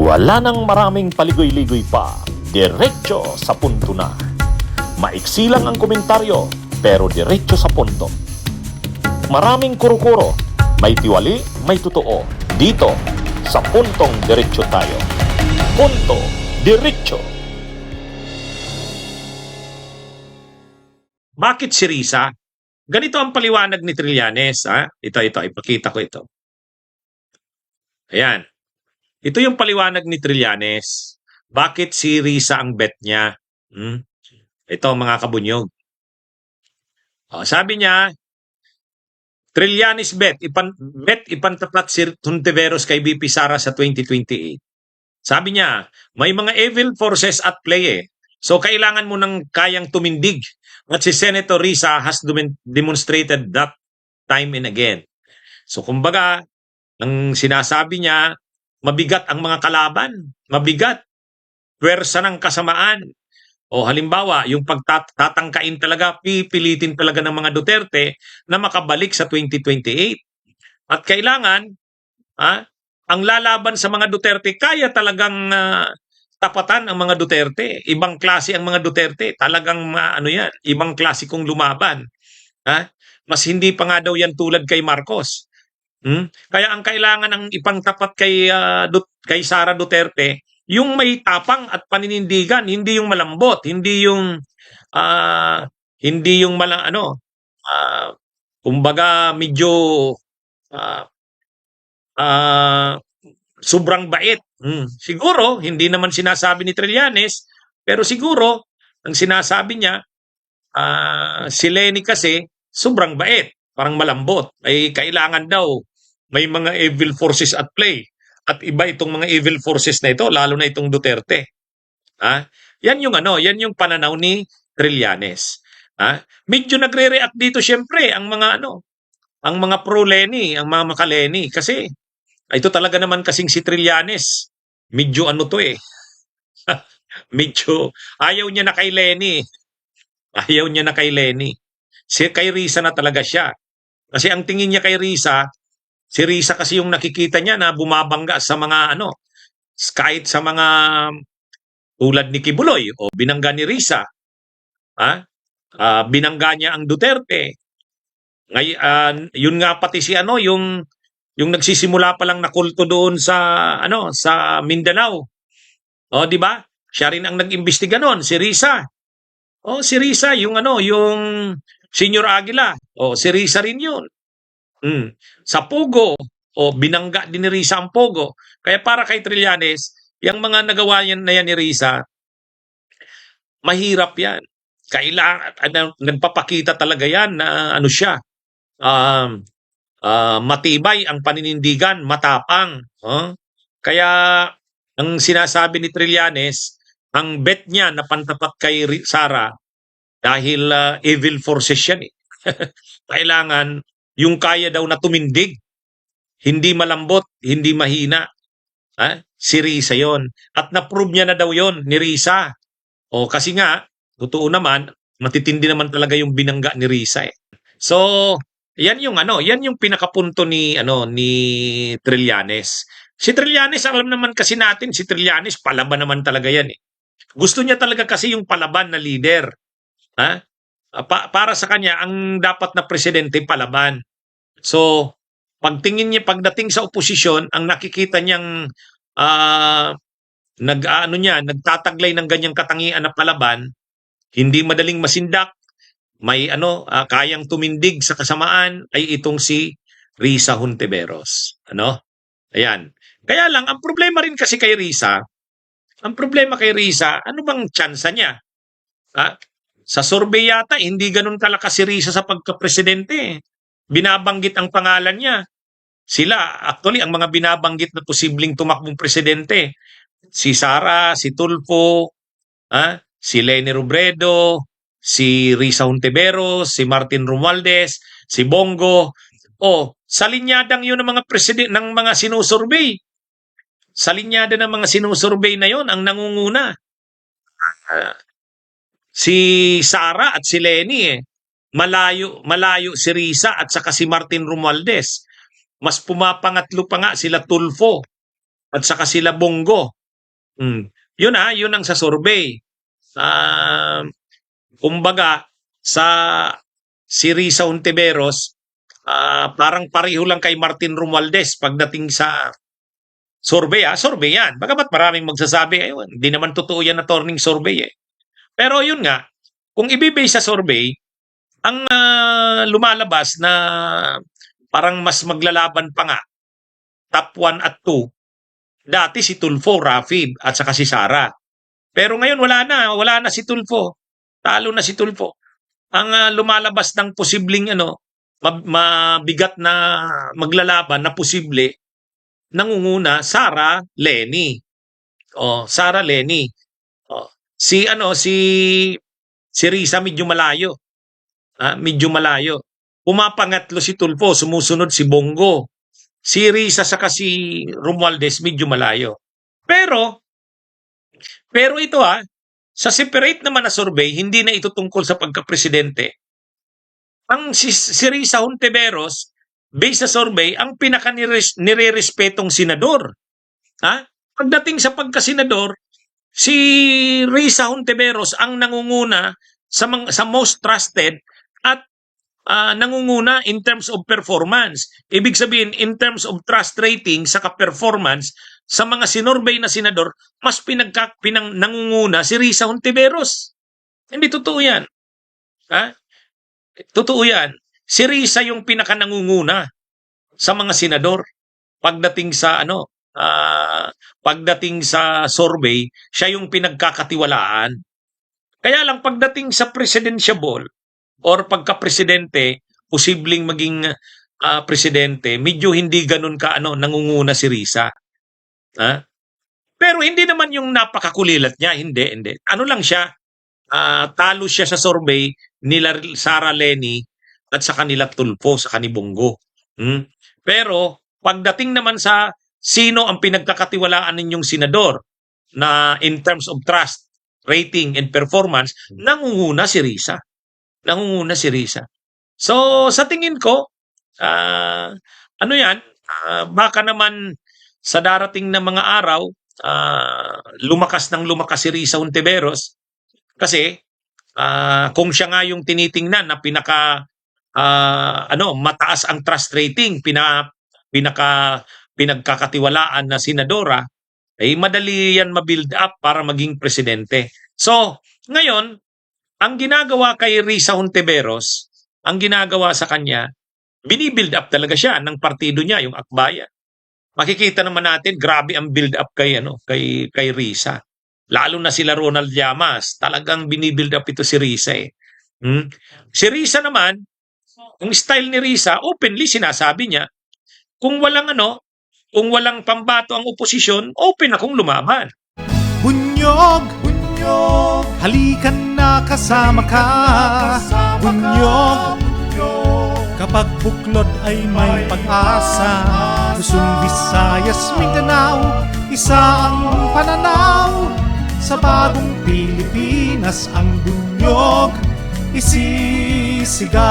Wala nang maraming paligoy-ligoy pa, diretso sa punto na. Maiksi lang ang komentaryo, pero diretso sa punto. Maraming kuro-kuro, may tiwali, may totoo. Dito, sa puntong diretso tayo. Punto, diretso. Bakit si Risa? Ganito ang paliwanag ni Trillanes. Ito, ipakita ko ito. Ayan. Ito yung paliwanag ni Trillanes. Bakit si Risa ang bet niya? Ito mga kabunyog. Sabi niya, Trillanes bet ipantapat si Hontiveros kay VP Sara sa 2028. Sabi niya, may mga evil forces at play eh. So kailangan mo nang kayang tumindig. At si Senator Risa has demonstrated that time and again. So kumbaga, ang sinasabi niya, mabigat ang mga kalaban. Mabigat. Pwersa ng kasamaan. O halimbawa, yung pagtatangkain talaga, pipilitin talaga ng mga Duterte na makabalik sa 2028. At kailangan, ang lalaban sa mga Duterte, kaya talagang tapatan ang mga Duterte. Ibang klase ang mga Duterte. Talagang ibang klase kong lumaban. Mas hindi pa nga daw yan tulad kay Marcos. Kaya ang kailangan ng ipangtapat kay Sara Duterte, yung may tapang at paninindigan, hindi yung malambot, hindi yung kumbaga medyo sobrang bait. Siguro, hindi naman sinasabi ni Trillanes, pero siguro, ang sinasabi niya, si Leni kasi, sobrang bait, parang malambot. Ay kailangan daw, may mga evil forces at play. At iba itong mga evil forces na ito, lalo na itong Duterte. Yan yung pananaw ni Trillanes. Medyo nagre-react dito syempre ang mga pro-Leni, ang mga maka-Leni. Kasi, ito talaga naman kasing si Trillanes. Medyo medyo ayaw niya na kay Leni. Ayaw niya na kay Leni. Kay Risa na talaga siya. Kasi ang tingin niya kay Risa, si Risa kasi yung nakikita niya na bumabangga sa mga kahit sa mga tulad ni Kibuloy o binangga ni Risa. Binangga niya ang Duterte. Yun nga pati si yung nagsisimula pa lang na kulto doon sa Mindanao. Di ba? Siya rin ang nag-imbestiga noon, si Risa. Si Risa yung Senior Aguila. Si Risa rin yun. Sa Pogo, binangga din ni Risa ang Pogo. Kaya para kay Trillanes, yung mga nagawa na yan ni Risa, mahirap yan. Kailangan, nagpapakita talaga yan na siya. Matibay ang paninindigan, matapang. Kaya, ang sinasabi ni Trillanes, ang bet niya na pantapat kay Sara, dahil evil forces yan eh. Kailangan, yung kaya daw na tumindig, hindi malambot, hindi mahina. Si Risa yon. At na-prove niya na daw yon ni Risa. Kasi nga, totoo naman, matitindi naman talaga yung binangga ni Risa eh. So, yan yung pinakapunto ni Trillanes. Si Trillanes, alam naman kasi natin, si Trillanes, palaban naman talaga yan eh. Gusto niya talaga kasi yung palaban na leader. Para sa kanya, ang dapat na presidente, palaban. So, pagdating sa oposisyon, ang nakikita niyang nagtataglay ng ganyang katangian na palaban, hindi madaling masindak, may kayang tumindig sa kasamaan, ay itong si Risa Hontiveros. Ayan. Kaya lang, ang problema rin kasi kay Risa, ano bang tsansa niya? Sa survey yata, hindi ganun kalakas si Risa sa pagka-presidente. Binabanggit ang pangalan niya. Actually, ang mga binabanggit na posibleng tumakbong presidente, si Sara, si Tulfo, si Leni Robredo, si Risa Hontiveros, si Martin Romualdez, si Bongo. Sa linyadang yun ng mga presidente, ng mga sinusurvey. Sa linyada ng mga sinusurvey na yon ang nangunguna. Si Sara at si Leni malayo si Risa at saka si Martin Romualdez. Mas pumapangatlo pa nga sila Tulfo at saka sila Bongo. Yun ang sa survey. Kumbaga, sa si Risa Hontiveros, parang pareho lang kay Martin Romualdez pagdating sa survey. Survey yan. Bagamat maraming magsasabi, hindi naman totoo yan na turning survey. Pero yun nga, kung ibibase sa survey, ang lumalabas na parang mas maglalaban pa nga, top 1 at 2, dati si Tulfo, Rafi, at saka si Sara. Pero ngayon wala na si Tulfo. Talo na si Tulfo. Ang lumalabas ng posibleng mabigat na maglalaban na posible, nangunguna Sara Lenny. Sara Lenny. Si Risa medyo malayo. Medyo malayo. Pumapangatlo si Tulfo, sumusunod si Bongo. Si Risa saka si Romualdez medyo malayo. Pero ito sa separate naman na survey, hindi na ito tungkol sa pagka-presidente. Ang si Risa Hontiveros, based sa survey, ang pinaka-nirerespetong senador. Pagdating sa pagka-senador, si Risa Hontiveros ang nangunguna sa most trusted at nangunguna in terms of performance. Ibig sabihin, in terms of trust rating sa performance sa mga sinurbay na senador, mas nangunguna si Risa Hontiveros. Hindi totoo yan. Totoo yan. Si Risa yung pinaka-nangunguna sa mga senador. Pagdating sa survey, siya yung pinagkakatiwalaan. Kaya lang pagdating sa presidentiable or pagka-presidente, posibleng maging presidente, medyo hindi ganun nangunguna si Risa. Pero hindi naman yung napakakulilat niya, hindi. Ano lang siya, talo siya sa survey nila Sara Lenny at sa kanila Tulfo, sa kanibonggo. Pero pagdating naman sa sino ang pinagkakatiwalaan ninyong senador na in terms of trust, rating, and performance, nangunguna si Risa. So, sa tingin ko, baka naman sa darating na mga araw, lumakas si Risa Hontiveros kasi kung siya nga yung tinitingnan na mataas ang trust rating, pinagkakatiwalaan na senadora, madali yan ma-build up para maging presidente. So, ngayon, ang ginagawa kay Risa Hontiveros, ang ginagawa sa kanya, binibuild up talaga siya ng partido niya, yung Akbayan. Makikita naman natin, grabe ang build up kay Risa. Lalo na sila Ronald Llamas, talagang binibuild up ito si Risa . Si Risa naman, ang style ni Risa, openly sinasabi niya, kung walang pambato ang oposisyon, open akong lumaban. Bunyog, halikan na kasama ka. Bunyog, kapag buklod ay may pag-asa. Luzon, Visayas, Mindanao, isa ang pananaw. Sa bagong Pilipinas ang bunyog isisigaw.